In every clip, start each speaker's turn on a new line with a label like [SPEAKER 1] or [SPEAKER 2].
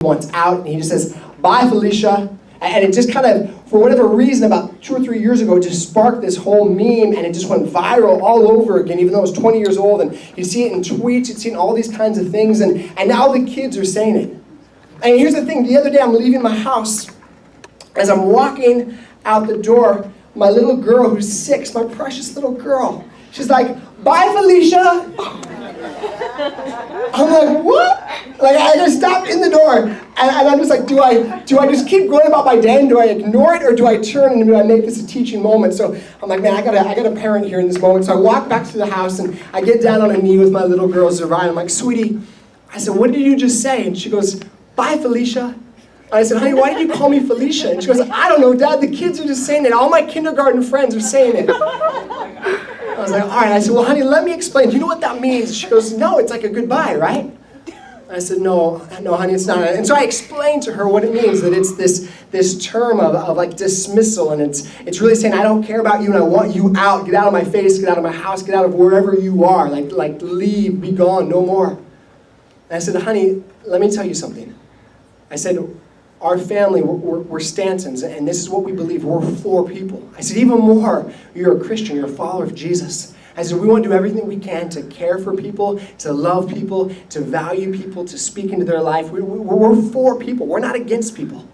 [SPEAKER 1] wants out, and he just says, "Bye, Felicia." And it just kind of, for whatever reason, about 2 or 3 years ago, it just sparked this whole meme, and it just went viral all over again, even though it was 20 years old. And you see it in tweets, you see it in all these kinds of things, and now the kids are saying it. And here's the thing, the other day I'm leaving my house. As I'm walking out the door, my little girl who's 6, my precious little girl, she's like, "Bye, Felicia." I'm like, what? Like, I just stopped in the door, and I'm just like, do I just keep going about my day, and do I ignore it, or do I turn and do I make this a teaching moment? So I'm like, man, I got a parent here in this moment. So I walk back to the house, and I get down on a knee with my little girl, Zariah. I'm like, "Sweetie," I said, "what did you just say?" And she goes, "Bye, Felicia." I said, "Honey, why did you call me Felicia?" And she goes, "I don't know, Dad, the kids are just saying it. All my kindergarten friends are saying it." I was like, all right. I said, "Well, honey, let me explain. Do you know what that means?" She goes, "No, it's like a goodbye, right?" I said, no, honey, it's not. And so I explained to her what it means, that it's this term of like dismissal, and it's really saying, I don't care about you, and I want you out. Get out of my face, get out of my house, get out of wherever you are. Like leave, be gone, no more. And I said, "Honey, let me tell you something." I said, "Our family, we're Stantons, and this is what we believe. We're for people." I said, "Even more, you're a Christian, you're a follower of Jesus." I said, "We want to do everything we can to care for people, to love people, to value people, to speak into their life. We're for people. We're not against people."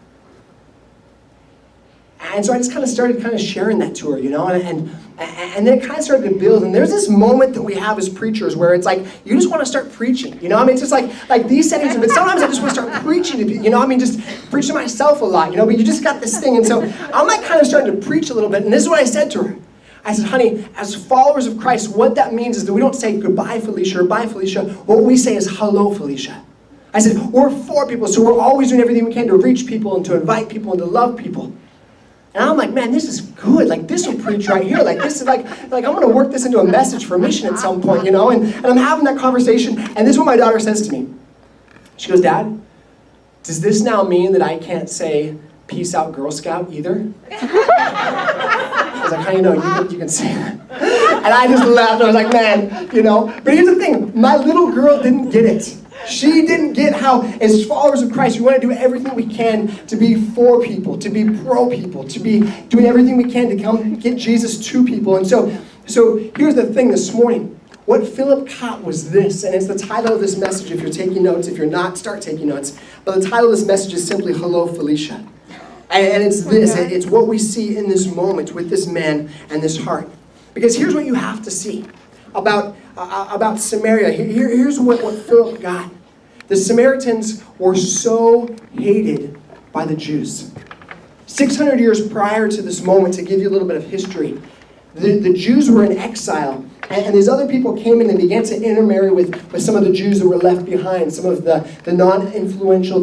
[SPEAKER 1] And so I just kind of started sharing that to her, and then it kind of started to build. And there's this moment that we have as preachers where it's like, you just want to start preaching, it's just like these settings, but sometimes I just want to start preaching to people, just preach to myself a lot, but you just got this thing. And so I'm like kind of starting to preach a little bit, and this is what I said to her. I said, "Honey, as followers of Christ, what that means is that we don't say goodbye, Felicia, or bye, Felicia. What we say is hello, Felicia." I said, "We're for people, so we're always doing everything we can to reach people and to invite people and to love people." And I'm like, man, this is good. Like, this will preach right here. Like, this is like I'm going to work this into a message for mission at some point, And I'm having that conversation, and this is what my daughter says to me. She goes, "Dad, does this now mean that I can't say peace out Girl Scout either?" I was like, "How do you know? You can say that." And I just laughed. I was like, man, But here's the thing. My little girl didn't get it. She didn't get how, as followers of Christ, we want to do everything we can to be for people, to be pro people, to be doing everything we can to come get Jesus to people. And so here's the thing this morning. What Philip caught was this, and it's the title of this message. If you're taking notes, if you're not, start taking notes. But the title of this message is simply "Hello, Felicia." And it's this. It's what we see in this moment with this man and this heart. Because here's what you have to see about Samaria. Here's what Philip got. The Samaritans were so hated by the Jews. 600 years prior to this moment, to give you a little bit of history, the Jews were in exile, and these other people came in and began to intermarry with some of the Jews that were left behind, some of the non-influential,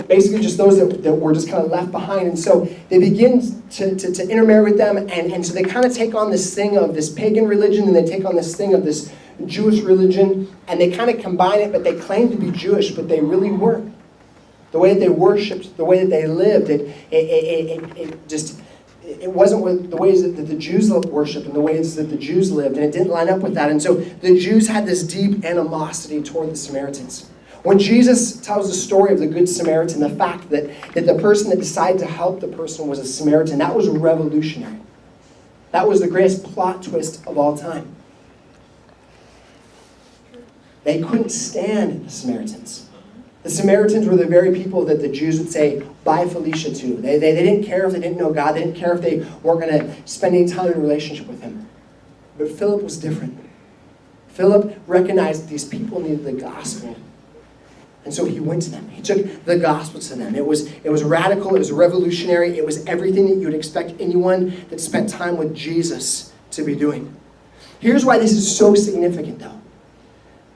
[SPEAKER 1] basically just those that were just kind of left behind. And so they begin to intermarry with them, and so they kind of take on this thing of this pagan religion, and they take on this thing of this Jewish religion, and they kind of combine it, but they claim to be Jewish, but they really weren't. The way that they worshipped, the way that they lived, it wasn't with the ways that the Jews worshipped and the ways that the Jews lived, and it didn't line up with that. And so the Jews had this deep animosity toward the Samaritans. When Jesus tells the story of the Good Samaritan, the fact that the person that decided to help the person was a Samaritan, that was revolutionary. That was the greatest plot twist of all time. They couldn't stand the Samaritans. The Samaritans were the very people that the Jews would say, "Bye, Felicia," to. They didn't care if they didn't know God. They didn't care if they weren't going to spend any time in a relationship with Him. But Philip was different. Philip recognized that these people needed the gospel. And so he went to them. He took the gospel to them. It was radical. It was revolutionary. It was everything that you would expect anyone that spent time with Jesus to be doing. Here's why this is so significant, though.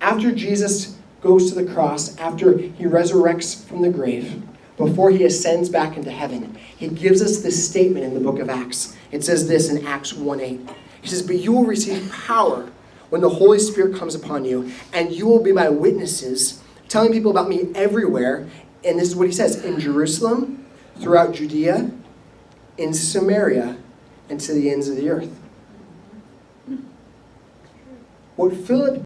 [SPEAKER 1] After Jesus goes to the cross, after he resurrects from the grave, before he ascends back into heaven, he gives us this statement in the book of Acts. It says this in Acts 1:8. He says, "But you will receive power when the Holy Spirit comes upon you, and you will be my witnesses, telling people about me everywhere." And this is what he says, "In Jerusalem, throughout Judea, in Samaria, and to the ends of the earth." What Philip